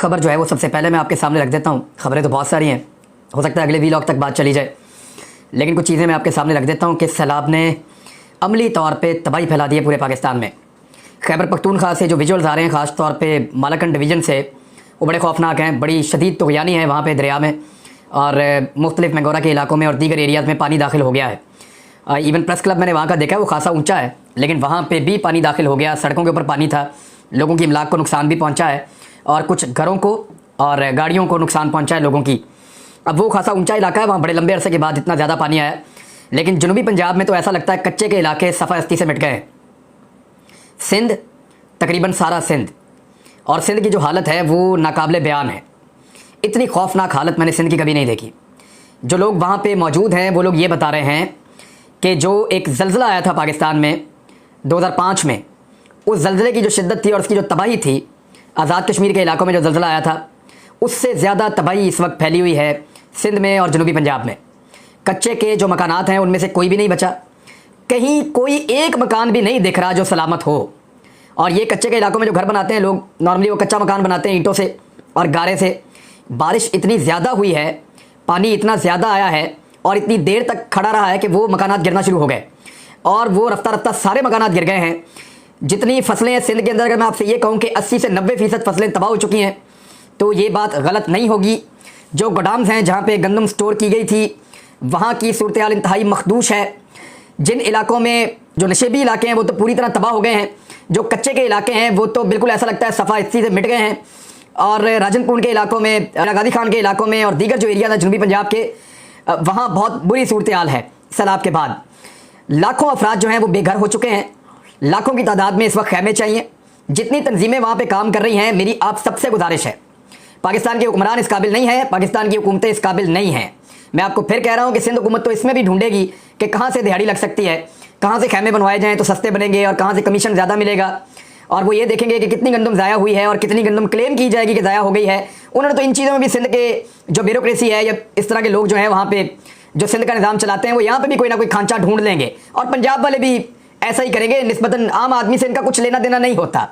खबर जो है वो सबसे पहले मैं आपके सामने रख देता हूँ। खबरें तो बहुत सारी हैं, हो सकता है अगले वीलॉग तक बात चली जाए, लेकिन कुछ चीज़ें मैं आपके सामने रख देता हूँ कि सैलाब ने अमली तौर पे तबाही फैला दी है पूरे पाकिस्तान में। खैबर पख्तूनख्वा से जो विजुअल्स आ रहे हैं ख़ास तौर पे मालाकंड डिवीज़न से, वो बड़े खौफनाक हैं। बड़ी शदीद तुग़यानी है वहाँ पे दरिया में और मुख्तलिफ मैंगोरा के इलाकों में और दीगर एरियाज़ में पानी दाखिल हो गया है। इवन प्रेस क्लब मैंने वहाँ का देखा है, वो खासा ऊंचा है, लेकिन वहाँ पे भी पानी दाखिल हो गया। सड़कों के ऊपर पानी था, लोगों की इमलाक को नुकसान भी पहुँचा है और कुछ घरों को और गाड़ियों को नुकसान पहुँचा है लोगों की। अब वो खासा ऊंचा इलाका है, वहाँ बड़े लंबे अरसे के बाद इतना ज़्यादा पानी आया। लेकिन जनूबी पंजाब में तो ऐसा लगता है कच्चे के इलाके सफ़ाहस्ती से मिट गए हैं। सिंध, तकरीबन सारा सिंध, और सिंध की जो हालत है वो नाकाबिले बयान है। इतनी खौफनाक हालत मैंने सिंध की कभी नहीं देखी। जो लोग वहाँ पे मौजूद हैं वो लोग ये बता रहे हैं कि जो एक ज़लज़ला आया था पाकिस्तान में 2005 में, उस ज़लज़ले की जो शिद्दत थी और उसकी जो तबाही थी, आज़ाद कश्मीर के इलाकों में जो ज़लज़ला आया था, उससे ज़्यादा तबाही इस वक्त फैली हुई है सिंध में और जनूबी पंजाब में। कच्चे के जो मकानात हैं उनमें से कोई भी नहीं बचा, कहीं कोई एक मकान भी नहीं दिख रहा जो सलामत हो। और ये कच्चे के इलाकों में जो घर बनाते हैं लोग, नॉर्मली वो कच्चा मकान बनाते हैं ईंटों से और गारे से। बारिश इतनी ज़्यादा हुई है, पानी इतना ज़्यादा आया है और इतनी देर तक खड़ा रहा है कि वो मकानात गिरना शुरू हो गए और वो रफ्ता रफ्ता सारे मकानात गिर गए हैं। जितनी फसलें हैं सिंध के अंदर, अगर मैं आपसे ये कहूँ कि 80 से 90% फसलें तबाह हो चुकी हैं, तो ये बात गलत नहीं होगी। जो गोडाम्स हैं जहाँ पे गंदम स्टोर की गई थी, वहाँ की सूरत हाल इंतहाई मखदूश है। जिन इलाकों में जो नशेबी इलाके हैं वो तो पूरी तरह तबाह हो गए हैं। जो कच्चे के इलाके हैं वो तो बिल्कुल ऐसा लगता है सफ़ाहस्ती से मिट गए हैं। और राजनपुर के इलाकों में, गाजी खान के इलाकों में और दीगर जो एरिया है जनूबी पंजाब के, वहाँ बहुत बुरी सूरत हाल है। सैलाब के बाद लाखों अफराद जो हैं वो बेघर हो चुके हैं। लाखों की तादाद में इस वक्त खैमे चाहिए। जितनी तंजीमें वहाँ पे काम कर रही हैं, मेरी आप सबसे गुजारिश है, पाकिस्तान के हुक्मरान इस काबिल नहीं है, पाकिस्तान की हुकूमतें इस काबिल नहीं हैं। मैं आपको फिर कह रहा हूँ कि सिंध हुकूमत तो इसमें भी ढूंढेगी कि कहाँ से दिहाड़ी लग सकती है, कहाँ से खैमे बनवाए जाएँ तो सस्ते बनेंगे और कहाँ से कमीशन ज़्यादा मिलेगा। और वो ये देखेंगे कि कितनी गंदम ज़ाया हुई है और कितनी गंदम क्लेम की जाएगी कि ज़ाया हो गई है। उन्होंने तो इन चीज़ों में भी सिंध के जो ब्यूरोक्रेसी है या इस तरह के लोग जो हैं वहाँ पे जो सिंध का निज़ाम चलाते हैं, वो यहाँ पे भी कोई ना कोई खांचा ढूंढ लेंगे और पंजाब वाले भी ऐसा ही करेंगे। निस्बतन आम आदमी से इनका कुछ लेना देना नहीं होता।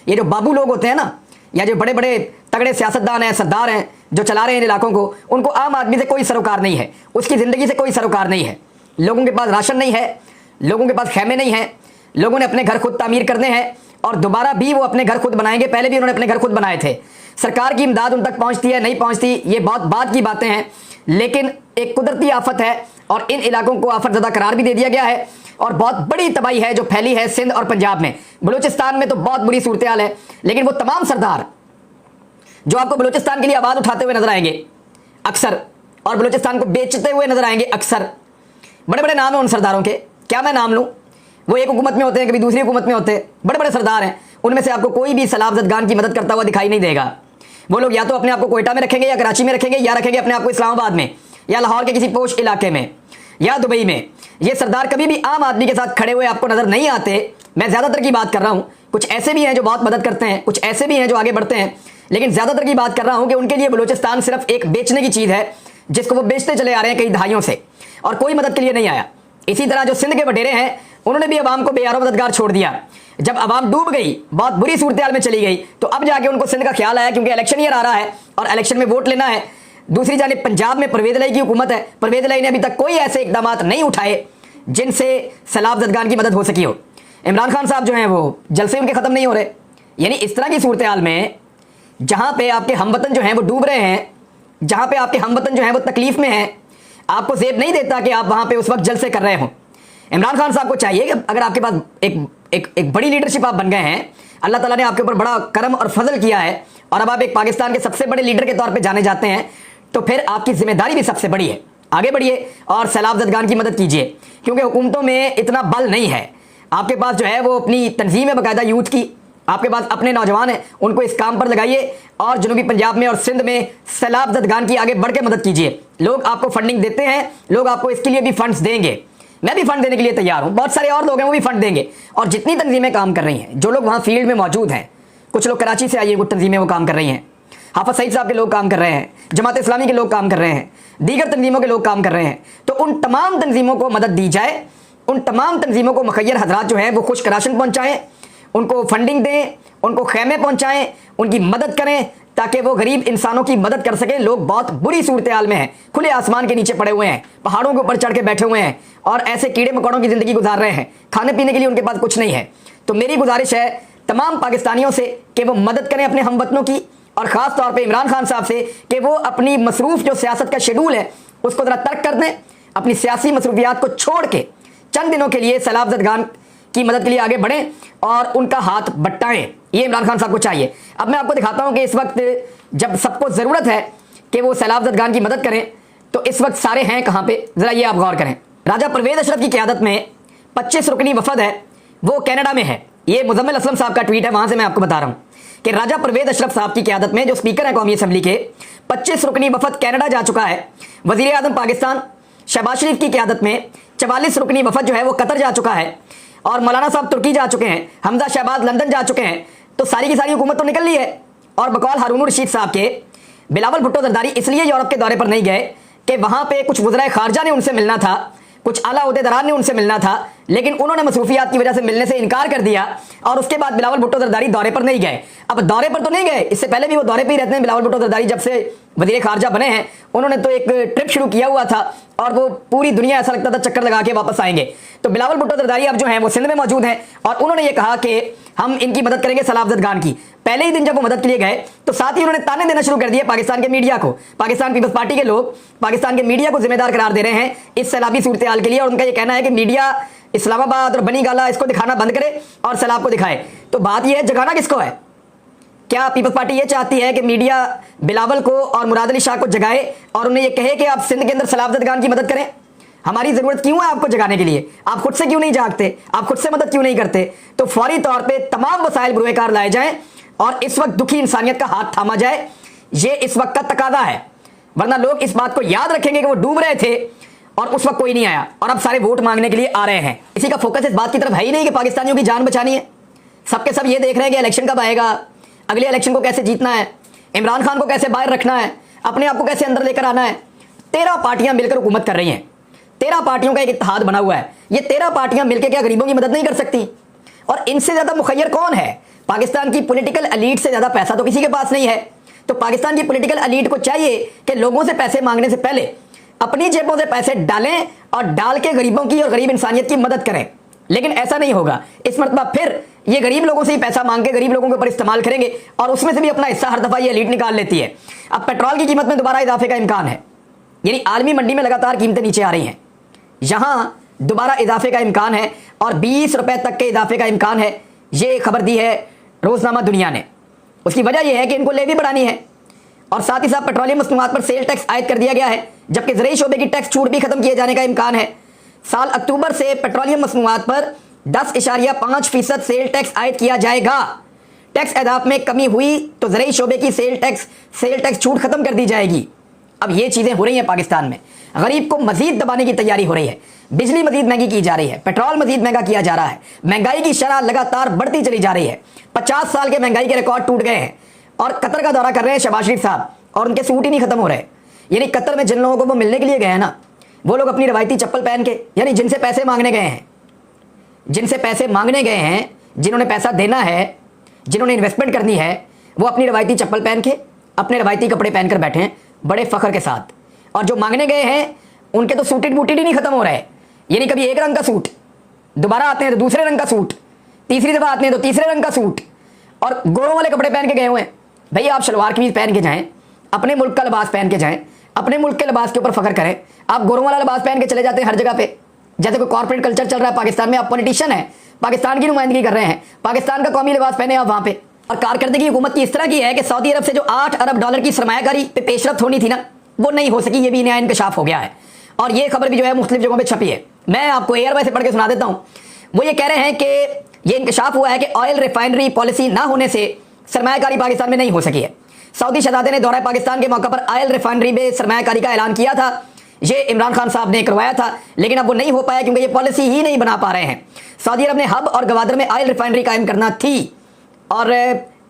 ये जो बाबू लोग होते हैं ना, या जो बड़े बड़े तगड़े सियासतदान हैं, सरदार हैं, जो चला रहे हैं इन इलाकों को, उनको आम आदमी से कोई सरोकार नहीं है, उसकी ज़िंदगी से कोई सरोकार नहीं है। लोगों के पास राशन नहीं है, लोगों के पास खैमे नहीं हैं, लोगों ने अपने घर खुद तामीर करने हैं और दोबारा भी वो अपने घर खुद बनाएंगे। पहले भी उन्होंने अपने घर खुद बनाए थे। सरकार की इमदाद उन तक पहुँचती है नहीं पहुँचती, ये बहुत बात की बातें हैं, लेकिन एक कुदरती आफत है और इन इलाकों को आफत ज़दा करार भी दे दिया गया है और बहुत बड़ी तबाही है जो फैली है सिंध और पंजाब में। बलूचिस्तान में तो बहुत बुरी सूरत हाल है, लेकिन वो तमाम सरदार जो आपको बलूचिस्तान के लिए आवाज़ उठाते हुए नजर आएंगे अक्सर और बलूचिस्तान को बेचते हुए नजर आएंगे अक्सर, बड़े बड़े नाम हैं उन सरदारों के, क्या मैं नाम लूँ? वो एक हुकूमत में होते हैं, कभी दूसरी हुकूमत में होते हैं, बड़े बड़े सरदार हैं। उनमें से आपको कोई भी सैलाब ज़दगान की मदद करता हुआ दिखाई नहीं देगा। वो लोग या तो अपने आप को कोयटा में रखेंगे या कराची में रखेंगे या रखेंगे अपने आप को इस्लामाबाद में या लाहौर के किसी पोश इलाके में या दुबई में। ये सरदार कभी भी आम आदमी के साथ खड़े हुए आपको नजर नहीं आते। मैं ज़्यादातर की बात कर रहा हूँ, कुछ ऐसे भी हैं जो बहुत मदद करते हैं, कुछ ऐसे भी हैं जो आगे बढ़ते हैं, लेकिन ज़्यादातर की बात कर रहा हूँ कि उनके लिए बलूचिस्तान सिर्फ एक बेचने की चीज़ है जिसको वो बेचते चले आ रहे हैं कई दहाइयों से और कोई मदद के लिए नहीं आया। इसी तरह जो सिंध के वडेरे हैं, उन्होंने भी अवाम को बेयारो मददगार छोड़ दिया। जब अवाम डूब गई, बहुत बुरी सूरत हाल में चली गई, तो अब जाके उनको सिंध का ख्याल आया, क्योंकि इलेक्शन ईयर आ रहा है और इलेक्शन में वोट लेना है। दूसरी जानिब पंजाब में परवेज़ इलाही की हुकूमत है, परवेज़ इलाही ने अभी तक कोई ऐसे इकदाम नहीं उठाए जिनसे सैलाब ज़दगान की मदद हो सकी हो। इमरान खान साहब जो हैं वो जलसे उनके ख़त्म नहीं हो रहे। यानी इस तरह की सूरत हाल में जहाँ पे आपके हमवतन जो हैं वो डूब रहे हैं, जहाँ पे आपके हमवतन जो हैं वो तकलीफ़ में हैं, आपको ज़ेब नहीं देता कि आप वहाँ पे उस वक्त जलसे कर रहे हों। इमरान खान साहब को चाहिए कि अगर आपके पास एक बड़ी लीडरशिप आप बन गए हैं, अल्लाह ताला ने आपके ऊपर बड़ा करम और फजल किया है और अब आप एक पाकिस्तान के सबसे बड़े लीडर के तौर पे जाने जाते हैं, तो फिर आपकी जिम्मेदारी भी सबसे बड़ी है। आगे बढ़िए और सैलाब ज़दगान की मदद कीजिए, क्योंकि हुकूमतों में इतना बल नहीं है। आपके पास जो है वो अपनी तंजीम है बाकायदा यूथ की, आपके पास अपने नौजवान हैं, उनको इस काम पर लगाइए और जनूबी पंजाब में और सिंध में सैलाब ज़दगान की आगे बढ़ के मदद कीजिए। लोग आपको फंडिंग देते हैं, लोग आपको इसके लिए भी फंड्स देंगे। मैं भी फंड देने के लिए तैयार हूँ, बहुत सारे और लोग हैं वो भी फंड देंगे। और जितनी तंजीमें काम कर रही हैं, जो लोग वहाँ फील्ड में मौजूद हैं, कुछ लोग कराची से आइए, कुछ तंजीमें वो काम कर रही हैं, हाफिज सईद साहब के लोग काम कर रहे हैं, जमात इस्लामी के लोग काम कर रहे हैं, दीगर तंजीमों के लोग काम कर रहे हैं, तो उन तमाम तंजीमों को मदद दी जाए। उन तमाम तंजीमों को मुखैर हजरात जो हैं वो खुश्क राशन पहुँचाएँ, उनको फंडिंग दें, उनको खैमे पहुँचाएँ, उनकी मदद करें, ताकि वो गरीब इंसानों की मदद कर सके। लोग बहुत बुरी सूरत हाल में हैं, खुले आसमान के नीचे पड़े हुए हैं, पहाड़ों के ऊपर चढ़ के बैठे हुए हैं और ऐसे कीड़े मकोड़ों की ज़िंदगी गुजार रहे हैं, खाने पीने के लिए उनके पास कुछ नहीं है। तो मेरी गुजारिश है तमाम पाकिस्तानियों से कि वो मदद करें अपने हमवतनों की, और ख़ास तौर पे इमरान खान साहब से कि वो अपनी मसरूफ़ जो सियासत का शेड्यूल है उसको ज़रा तर्क कर दें, अपनी सियासी मसरूफियात को छोड़ के चंद दिनों के लिए सैलाब ज़दगान की मदद के लिए आगे बढ़ें और उनका हाथ बटाएं। ये इमरान खान साहब को चाहिए। अब मैं आपको दिखाता हूं कि इस वक्त जब सबको ज़रूरत है कि वो सैलाब ज़दगान की मदद करें तो इस वक्त सारे हैं कहाँ पे, ज़रा ये आप गौर करें। राजा परवेज़ अशरफ की क़यादत में 25 रुकनी वफद है, वो कनाडा में है। ये मुजम्मिल असलम साहब का ट्वीट है, वहाँ से मैं आपको बता रहा हूँ कि राजा परवेज़ अशरफ साहब की क़यादत में जो स्पीकर है कौमी असम्बली के, 25 रुकनी वफद कनाडा जा चुका है। वज़ीर आज़म पाकिस्तान शहबाज शरीफ की क़यादत में 44 रुकनी वफद जो है वो कतर जा चुका है और मौलाना साहब तुर्की जा चुके हैं, हमजा शहबाज लंदन जा चुके हैं। तो सारी की सारी हुकूमत तो निकल ली है। और बकौल हारून रशीद साहब के बिलावल भुट्टो जरदारी इसलिए यूरोप के दौरे पर नहीं गए कि वहाँ पे कुछ वज़राए ख़ारजा ने उनसे मिलना था, कुछ आला ओहदेदारान ने उनसे मिलना था, लेकिन उन्होंने मसरूफियात की वजह से मिलने से इनकार कर दिया और उसके बाद बिलावल भुट्टो जरदारी दौरे पर नहीं गए। अब दौरे पर तो नहीं गए, इससे पहले भी वो दौरे पर ही रहते हैं। बिलावल भुट्टो जरदारी जब से वज़ीर ख़ारजा बने हैं उन्होंने तो एक ट्रिप शुरू किया हुआ था और वो पूरी दुनिया ऐसा लगता था चक्कर लगा के वापस आएंगे। तो बिलावल भुट्टो जरदारी अब जो हैं वो सिंध में मौजूद हैं और उन्होंने ये कहा कि हम इनकी मदद करेंगे सैलाब ज़दगान की। पहले ही दिन जब वो मदद के लिए गए तो साथ ही उन्होंने ताने देना शुरू कर दिए पाकिस्तान के मीडिया को। पाकिस्तान पीपल्स पार्टी के लोग पाकिस्तान के मीडिया को जिम्मेदार करार दे रहे हैं इस सैलाबी सूरत हाल के लिए, और उनका ये कहना है कि मीडिया इस्लामाबाद और बनी गाला इसको दिखाना बंद करे और सैलाब को दिखाए। तो बात यह है, जगाना किसको है? क्या पीपल्स पार्टी ये चाहती है कि मीडिया बिलावल को और मुराद अली शाह को जगाए और उन्हें ये कहे कि आप सिंध के अंदर सैलाब ज़दगान की मदद करें? हमारी ज़रूरत क्यों है आपको जगाने के लिए? आप खुद से क्यों नहीं जागते? आप खुद से मदद क्यों नहीं करते? तो फौरी तौर पे तमाम वसाइल बुरवेकार लाए जाएं और इस वक्त दुखी इंसानियत का हाथ थामा जाए। ये इस वक्त का तकादा है, वरना लोग इस बात को याद रखेंगे कि वो डूब रहे थे और उस वक्त कोई नहीं आया और अब सारे वोट मांगने के लिए आ रहे हैं। इसी का फोकस इस बात की तरफ है ही नहीं कि पाकिस्तानियों की जान बचानी है। सबके सब ये देख रहे हैं कि इलेक्शन कब आएगा, अगले इलेक्शन को कैसे जीतना है, इमरान खान को कैसे बाहर रखना है, अपने आप को कैसे अंदर लेकर आना है। 13 पार्टियां मिलकर हुकूमत कर रही हैं, 13 पार्टियों का एक इत्तेहाद बना हुआ है। ये 13 पार्टियां मिलकर क्या गरीबों की मदद नहीं कर सकती? और इनसे ज्यादा मुखैर कौन है? पाकिस्तान की पॉलिटिकल एलीट से ज्यादा पैसा तो किसी के पास नहीं है। तो पाकिस्तान की पॉलिटिकल एलीट को चाहिए कि लोगों से पैसे मांगने से पहले अपनी जेबों से पैसे डालें और डाल के गरीबों की और गरीब इंसानियत की मदद करें। लेकिन ऐसा नहीं होगा। इस मरतबा फिर ये गरीब लोगों से ही पैसा मांग के गरीब लोगों के ऊपर इस्तेमाल करेंगे और उसमें से भी अपना हिस्सा हर दफा ये एलीट निकाल लेती है। अब पेट्रोल की कीमत में दोबारा इजाफे का इम्कान है, यानी आलमी मंडी में लगातार कीमतें नीचे आ रही हैं, यहां दोबारा इजाफे का इम्कान है और 20 रुपए तक के इजाफे का इम्कान है। ये खबर दी है रोजनामा दुनिया ने। उसकी वजह यह है कि इनको लेवी बढ़ानी है और साथ ही साथ पेट्रोलियम मसनूआत पर सेल टैक्स आयद कर दिया गया है, जबकि ज़रई शोबे की टैक्स छूट भी खत्म किए जाने का इम्कान है। साल अक्टूबर से पेट्रोलियम मसनूआत पर 10.5% सेल टैक्स आयद किया जाएगा। टैक्स अहदाफ में कमी हुई तो ज़रई शोबे की सेल टैक्स छूट खत्म कर दी जाएगी। अब ये चीज़ें हो रही हैं पाकिस्तान में। गरीब को मजीद दबाने की तैयारी हो रही है, बिजली मजीद महंगी की जा रही है, पेट्रोल मजीद महंगा किया जा रहा है, महंगाई की शरह लगातार बढ़ती चली जा रही है। 50 साल के महंगाई के रिकॉर्ड टूट गए हैं और कतर का दौरा कर रहे हैं शहबाज शरीफ साहब और उनके सूट ही नहीं खत्म हो रहे। यानी कतर में जिन लोगों को वो मिलने के लिए गए हैं ना, वो लोग अपनी रवायती चप्पल पहन के, यानी जिनसे पैसे मांगने गए हैं, जिन्होंने पैसा देना है, जिन्होंने इन्वेस्टमेंट करनी है, वो अपनी रवायती चप्पल पहन के, अपने रवायती कपड़े पहनकर बैठे हैं बड़े फख्र के साथ। और जो मांगने गए हैं उनके तो सूटेड बूटेड ही नहीं खत्म हो रहे। यानी कभी एक रंग का सूट, दोबारा आते हैं तो दूसरे रंग का सूट, तीसरी दफा आते हैं तो तीसरे रंग का सूट, और गोरों वाले कपड़े पहन के गए हुए हैं। भैया आप शलवार कमीज पहन के जाएं, अपने मुल्क का लिबास पहन के जाएं, अपने मुल्क के लिबास के ऊपर फख्र करें। आप गोरों वाला लिबास पहन के चले जाते हैं हर जगह पे, जैसे कोई कॉर्पोरेट कल्चर चल रहा है पाकिस्तान में। आप पॉलिटिशियन है, पाकिस्तान की नुमाइंदगी कर रहे हैं, पाकिस्तान का कौमी लिबास पहने आप वहाँ पे। और कारकर्दगी हुकूमत की इस तरह की है कि सऊदी अरब से जो 8 अरब डॉलर की सरमायाकारी पे पेशरफ्त होनी थी ना, वो नहीं हो सकी। ये भी नया इंकशाफ हो गया है और ये खबर भी जो है मुख्तलिफ जगहों पे छपी है। मैं आपको एयरवाई से पढ़ के सुना देता हूँ। वो ये कह रहे हैं कि ये इंकशाफ हुआ है कि ऑयल रिफाइनरी पॉलिसी ना होने से सरमायाकारी पाकिस्तान में नहीं हो सकी है। सऊदी शहजादे ने दौरा पाकिस्तान के मौके पर ऑयल रिफाइनरी में सरमायाकारी का ऐलान किया था। ये इमरान खान साहब ने करवाया था, लेकिन अब वो नहीं हो पाया क्योंकि ये पॉलिसी ही नहीं बना पा रहे हैं। सऊदी अरब ने हब और गवादर में ऑयल रिफाइनरी कायम करना थी और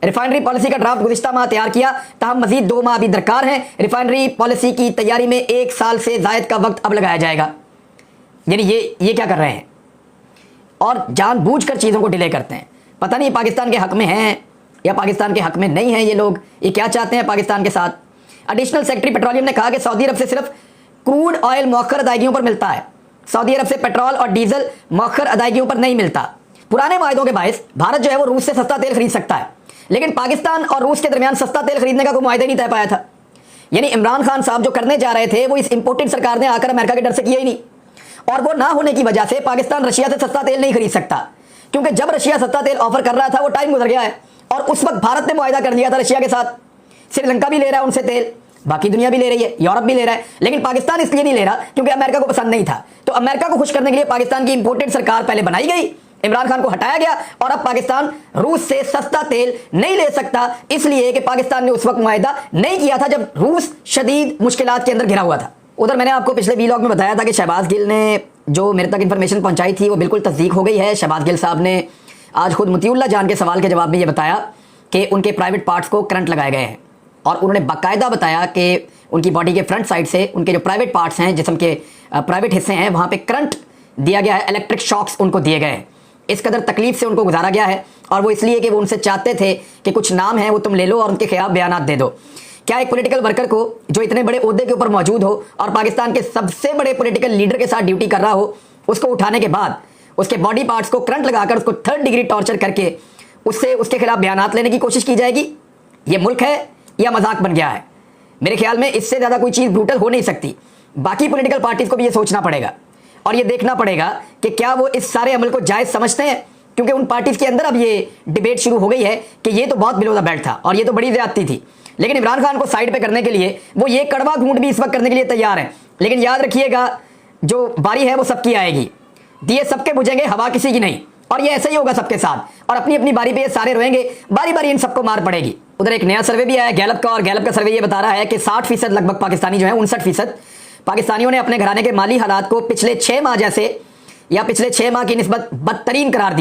रिफाइनरी पॉलिसी का ड्राफ्ट गुज़िश्ता माह तैयार किया, तहम मजीद 2 माह अभी दरकार हैं। रिफाइनरी पॉलिसी की तैयारी में 1 साल से ज़ायद का वक्त अब लगाया जाएगा। यानी ये क्या कर रहे हैं और जानबूझकर चीज़ों को डिले करते हैं। पता नहीं पाकिस्तान के हक में हैं या पाकिस्तान के हक में नहीं है ये लोग? ये क्या चाहते हैं पाकिस्तान के साथ? एडिशनल सेक्रेटरी पेट्रोलियम ने कहा कि सऊदी अरब से सिर्फ क्रूड ऑयल मौखर अदायगियों पर मिलता है। सऊदी अरब से पेट्रोल और डीजल मौखर अदायगियों पर नहीं मिलता। पुराने वायदों के बायस भारत जो है वो रूस से सस्ता तेल खरीद सकता है, लेकिन पाकिस्तान और रूस के दरमियान सस्ता तेल खरीदने का कोई मुआहदा नहीं तय पाया था। यानी इमरान खान साहब जो करने जा रहे थे वो इस इंपोर्टेड सरकार ने आकर अमेरिका के डर से किया ही नहीं, और वो ना होने की वजह से पाकिस्तान रशिया से सस्ता तेल नहीं खरीद सकता, क्योंकि जब रशिया सस्ता तेल ऑफर कर रहा था वो टाइम गुजर गया है, और उस वक्त भारत ने मुआहदा कर दिया था रशिया के साथ। श्रीलंका भी ले रहा है उनसे तेल, बाकी दुनिया भी ले रही है, यूरोप भी ले रहा है, लेकिन पाकिस्तान इसलिए नहीं ले रहा क्योंकि अमेरिका को पसंद नहीं था। तो अमेरिका को खुश करने के लिए पाकिस्तान की इंपोर्टेड सरकार पहले बनाई गई, इमरान खान को हटाया गया, और अब पाकिस्तान रूस से सस्ता तेल नहीं ले सकता, इसलिए कि पाकिस्तान ने उस वक्त मुआहदा नहीं किया था जब रूस शदीद मुश्किलात के अंदर घिरा हुआ था। उधर मैंने आपको पिछले वीलॉग में बताया था कि शहबाज गिल ने जो मेरे तक इंफॉर्मेशन पहुंचाई थी वो बिल्कुल तस्दीक हो गई है। शहबाज गिल साहब ने आज खुद मतीउल्लाह जान के सवाल के जवाब में ये बताया कि उनके प्राइवेट पार्ट्स को करंट लगाए गए हैं, और उन्होंने बाकायदा बताया कि उनकी बॉडी के फ्रंट साइड से उनके जो प्राइवेट पार्ट्स हैं, जिस्म के प्राइवेट हिस्से हैं, वहाँ पे करंट दिया गया है, इलेक्ट्रिक शॉक्स उनको दिए गए हैं। इस कदर तकलीफ से उनको गुजारा गया है, और वो इसलिए कि वो उनसे चाहते थे कि कुछ नाम है वो तुम ले लो और उनके खिलाफ बयान दे दो। क्या एक पॉलिटिकल वर्कर को जो इतने बड़े ओहदे के ऊपर मौजूद हो और पाकिस्तान के सबसे बड़े पॉलिटिकल लीडर के साथ ड्यूटी कर रहा हो, उसको उठाने के बाद उसके बॉडी पार्ट्स को करंट लगाकर उसको 3rd डिग्री टॉर्चर करके उससे उसके खिलाफ बयान लेने की कोशिश की जाएगी? ये मुल्क है या मजाक बन गया है? मेरे ख्याल में इससे ज़्यादा कोई चीज़ ब्रूटल हो नहीं सकती। बाकी पॉलिटिकल पार्टीज़ को भी ये सोचना पड़ेगा और ये देखना पड़ेगा कि क्या वो इस सारे अमल को जायज़ समझते हैं, क्योंकि उन पार्टीज़ के अंदर अब ये डिबेट शुरू हो गई है कि ये तो बहुत बिलो द बेल्ट था और ये तो बड़ी ज़्यादती थी। लेकिन इमरान खान को साइड पे करने के लिए वो ये कड़वा घूंट भी इस वक्त करने के लिए तैयार है। लेकिन याद रखिएगा, जो बारी है वो सबकी आएगी, दिए सबके बुझेंगे, हवा किसी की नहीं, और ये ऐसा ही होगा सबके साथ, और अपनी अपनी बारी पे ये सारे रोएंगे, बारी बारी इन सबको मार पड़ेगी। उधर एक नया सर्वे भी आया गैलप का, और गैलप का सर्वे ये बता रहा है कि 60% लगभग पाकिस्तानी जो है, 59% पाकिस्तानियों ने अपने घराने के माली हालात को पिछले 6 माह जैसे या पिछले 6 माह की निस्बत बदतर करार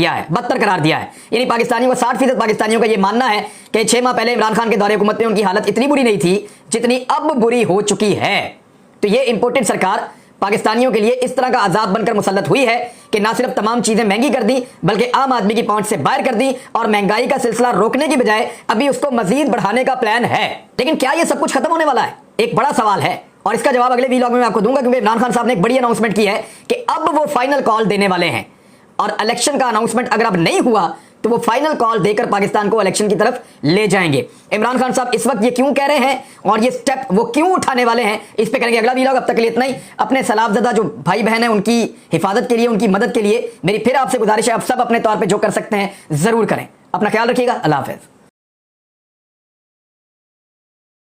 दिया है। यानी पाकिस्तानियों का 60% पाकिस्तानियों का ये मानना है कि 6 माह पहले इमरान खान के दौरे हुकूमत में उनकी हालत इतनी बुरी नहीं थी जितनी अब बुरी हो चुकी है। तो ये इंपोर्टेड सरकार पाकिस्तानियों के लिए इस तरह का अजाब बनकर मुसल्लत हुई है कि ना सिर्फ तमाम चीजें महंगी कर दी, बल्कि आम आदमी की पहुंच से बाहर कर दी, और महंगाई का सिलसिला रोकने की बजाय अभी उसको मजीद बढ़ाने का प्लान है। लेकिन क्या यह सब कुछ खत्म होने वाला है? एक बड़ा सवाल है, और इसका जवाब अगले वीलॉग में मैं आपको दूंगा, क्योंकि इमरान खान साहब ने एक बड़ी अनाउंसमेंट की है कि अब वो फाइनल कॉल देने वाले हैं, और इलेक्शन का अनाउंसमेंट अगर अब नहीं हुआ तो वो फाइनल कॉल देकर पाकिस्तान को इलेक्शन की तरफ ले जाएंगे। इमरान खान साहब इस वक्त ये क्यों कह रहे हैं और ये स्टेप वो क्यों उठाने वाले हैं, इस पे करेंगे अगला वीलॉग। अब तक के लिए इतना ही। अपने सलाफज़दा जो भाई बहन हैं उनकी हिफाजत के लिए, उनकी मदद के लिए मेरी फिर आपसे गुजारिश है, आप सब अपने तौर पर जो कर सकते हैं जरूर करें। अपना ख्याल रखिएगा। अल्लाह हाफ़िज़।